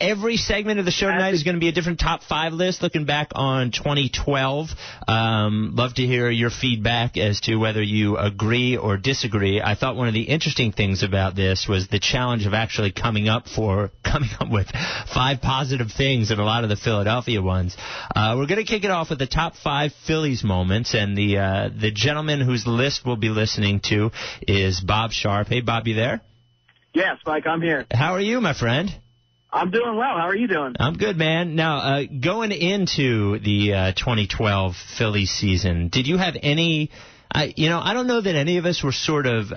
Every segment of the show tonight is going to be a different top 5 list, looking back on 2012. Love to hear your feedback as to whether you agree or disagree. I thought one of the interesting things about this was the challenge of actually coming up with 5 positive things in a lot of the Philadelphia ones. We're going to kick it off with the top 5 Phillies moments, and the gentleman whose list we'll be listening to is Bob Sharpe. Hey, Bob, you there? Yes, Mike, I'm here. How are you, my friend? I'm doing well. How are you doing? I'm good, man. Now, going into the 2012 Phillies season, did you have any... I don't know that any of us were sort of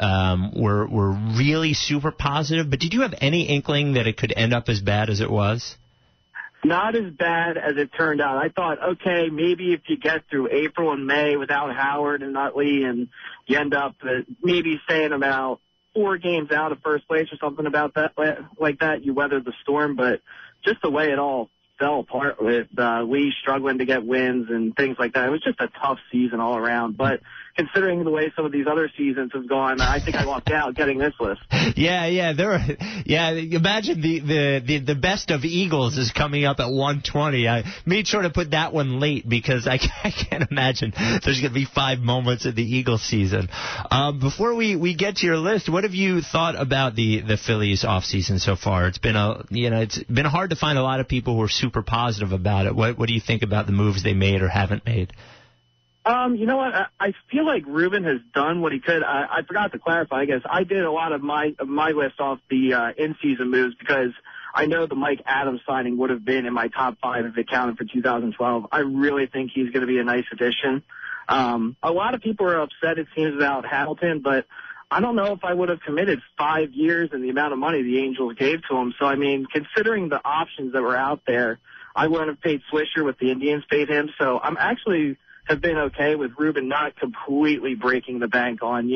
were really super positive, but did you have any inkling that it could end up as bad as it was? Not as bad as it turned out. I thought, okay, maybe if you get through April and May without Howard and Utley, and you end up maybe staying about 4 games out of first place or something about that, like that, you weathered the storm. But just the way it all fell apart with Lee struggling to get wins and things like that, it was just a tough season all around. But considering the way some of these other seasons have gone, I think I lucked out getting this list. Yeah. Imagine the best of Eagles is coming up at 120. I made sure to put that one late because I can't imagine there's going to be 5 moments in the Eagles season. Before we get to your list, what have you thought about the Phillies offseason so far? It's been it's been hard to find a lot of people who are super positive about it. What do you think about the moves they made or haven't made? You know what? I feel like Ruben has done what he could. I forgot to clarify, I guess. I did a lot of my list off the in-season moves because I know the Mike Adams signing would have been in my top 5 if it counted for 2012. I really think he's going to be a nice addition. A lot of people are upset, it seems, about Hamilton, but I don't know if I would have committed 5 years and the amount of money the Angels gave to him. So, I mean, considering the options that were out there, I wouldn't have paid Swisher what the Indians paid him. So I'm actually have been okay with Ruben not completely breaking the bank on,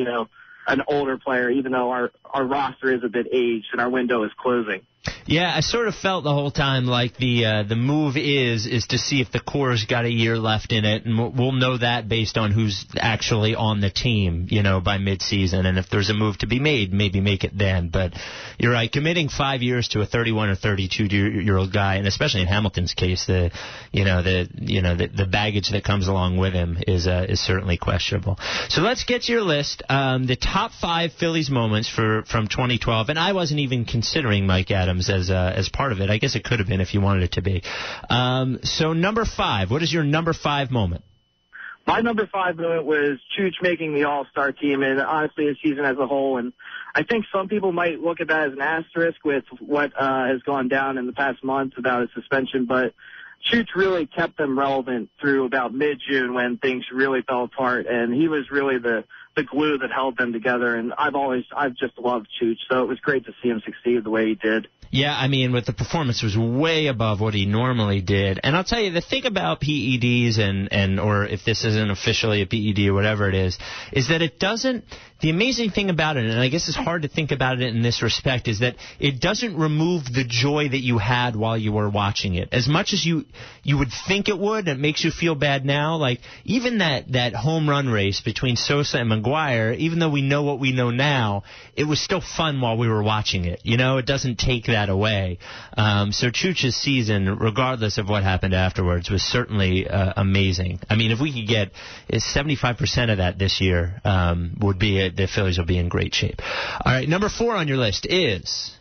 an older player, even though our roster is a bit aged and our window is closing. Yeah, I sort of felt the whole time like the move is to see if the core's got a year left in it, and we'll know that based on who's actually on the team, by midseason. And if there's a move to be made, maybe make it then. But you're right, committing 5 years to a 31 or 32-year-old guy, and especially in Hamilton's case, the baggage that comes along with him is certainly questionable. So let's get to your list. The top 5 Phillies moments from 2012, and I wasn't even considering Mike Adams as part of it. I guess it could have been if you wanted it to be. So number 5, what is your number 5 moment? My number 5 moment was Chooch making the All-Star team, and honestly his season as a whole. And I think some people might look at that as an asterisk with what has gone down in the past month about his suspension, but Chooch really kept them relevant through about mid-June when things really fell apart, and he was really the glue that held them together. And I've just loved Chooch, so it was great to see him succeed the way he did. Yeah, I mean, with the performance was way above what he normally did. And I'll tell you, the thing about PEDs or if this isn't officially a PED or whatever it is that it doesn't, the amazing thing about it, and I guess it's hard to think about it in this respect, is that it doesn't remove the joy that you had while you were watching it. As much as you would think it would, and it makes you feel bad now, like even that home run race between Sosa and McGuire, even though we know what we know now, it was still fun while we were watching it. It doesn't take that away. So Chooch's season, regardless of what happened afterwards, was certainly amazing. I mean, if we could get 75% of that this year, the Phillies will be in great shape. All right, number 4 on your list is...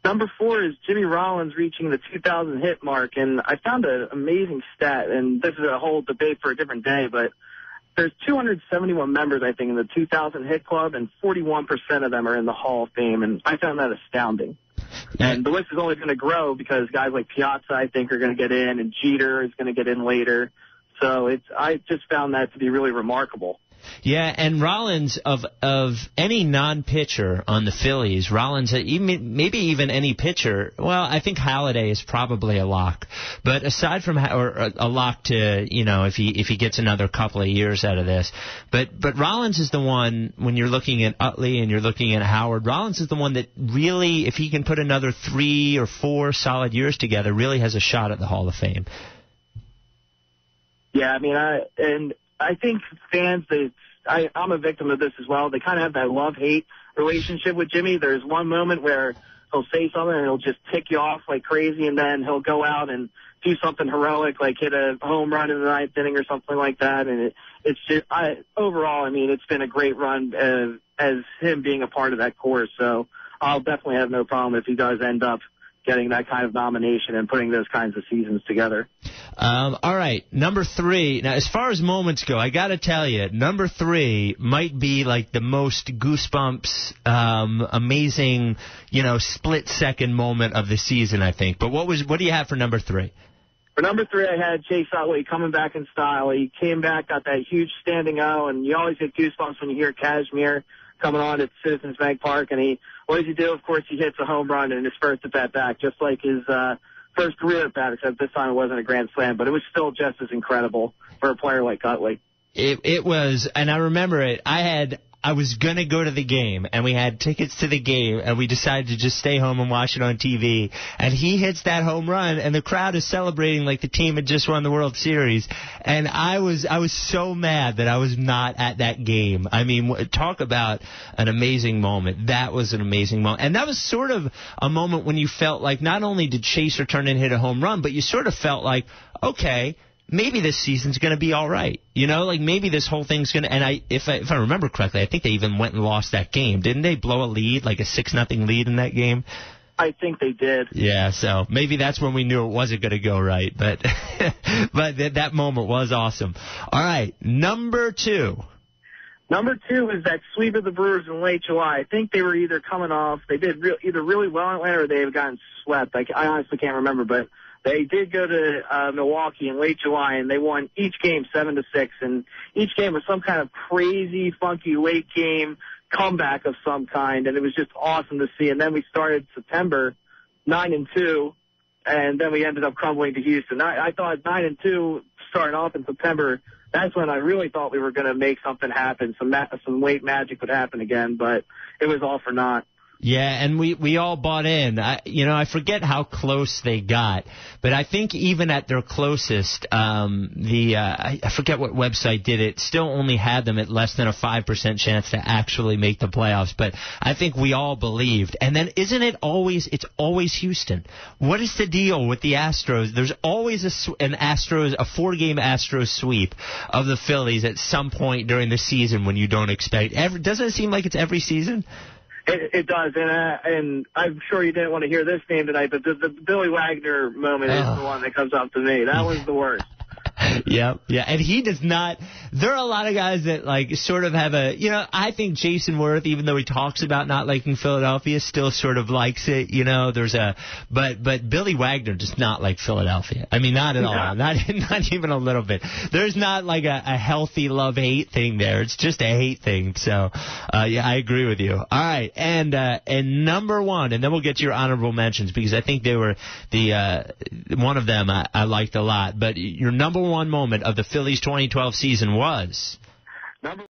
Number 4 is Jimmy Rollins reaching the 2,000 hit mark, and I found an amazing stat, and this is a whole debate for a different day, but there's 271 members, I think, in the 2,000 hit club, and 41% of them are in the Hall of Fame, and I found that astounding. And the list is only going to grow because guys like Piazza, I think, are going to get in, and Jeter is going to get in later. So I just found that to be really remarkable. Yeah, and Rollins, of any non-pitcher on the Phillies, Rollins, maybe even any pitcher, well, I think Halladay is probably a lock. But aside from, or a lock to, if he gets another couple of years out of this. But Rollins is the one, when you're looking at Utley and you're looking at Howard, Rollins is the one that really, if he can put another 3 or 4 solid years together, really has a shot at the Hall of Fame. Yeah, I mean, I think fans, I'm a victim of this as well. They kind of have that love-hate relationship with Jimmy. There's one moment where he'll say something and he'll just tick you off like crazy, and then he'll go out and do something heroic, like hit a home run in the ninth inning or something like that. And it's just, overall, I mean, it's been a great run as him being a part of that course. So I'll definitely have no problem if he does end up getting that kind of nomination and putting those kinds of seasons together. All right, number 3. Now, as far as moments go, I got to tell you, number 3 might be like the most goosebumps, amazing, split-second moment of the season, I think. But what do you have for number 3? For number 3, I had Chase Utley coming back in style. He came back, got that huge standing O, and you always get goosebumps when you hear Kashmir coming on at Citizens Bank Park. And what does he do? Of course, he hits a home run in his first at-bat back, just like his first career at-bat, except this time it wasn't a grand slam, but it was still just as incredible for a player like Utley. It was, and I remember it. I was going to go to the game, and we had tickets to the game, and we decided to just stay home and watch it on TV. And he hits that home run, and the crowd is celebrating like the team had just won the World Series. And I was so mad that I was not at that game. I mean, talk about an amazing moment. That was an amazing moment. And that was sort of a moment when you felt like not only did Chase return and hit a home run, but you sort of felt like, okay, maybe this season's going to be all right. Like maybe this whole thing's going to, and if I remember correctly, I think they even went and lost that game. Didn't they blow a lead, like a 6-0 lead in that game? I think they did. Yeah, so maybe that's when we knew it wasn't going to go right. But that moment was awesome. All right, number 2. Number 2 is that sweep of the Brewers in late July. I think they were either coming off, they did either really well in Atlanta or they have gotten swept. I honestly can't remember, but they did go to Milwaukee in late July, and they won each game 7-6, and each game was some kind of crazy, funky late game comeback of some kind, and it was just awesome to see. And then we started September 9-2, and then we ended up crumbling to Houston. I thought 9-2 starting off in September, that's when I really thought we were going to make something happen, some late magic would happen again, but it was all for naught. Yeah, and we all bought in. I forget how close they got, but I think even at their closest, I forget what website did it, still only had them at less than a 5% chance to actually make the playoffs. But I think we all believed. And then it's always Houston. What is the deal with the Astros? There's always a 4-game Astros sweep of the Phillies at some point during the season when you don't expect. Doesn't it seem like it's every season? It does, and I'm sure you didn't want to hear this name tonight, but the Billy Wagner moment is the one that comes up to me. That was the worst. Yeah, and he does not. There are a lot of guys that sort of have I think Jason Worth, even though he talks about not liking Philadelphia, still sort of likes it. But Billy Wagner does not like Philadelphia. I mean, not at all. Not even a little bit. There's not like a healthy love-hate thing there. It's just a hate thing. So, yeah, I agree with you. All right, and number 1, and then we'll get to your honorable mentions because I think they were one of them I liked a lot. But your number 1 moment of the Phillies 2012 season was?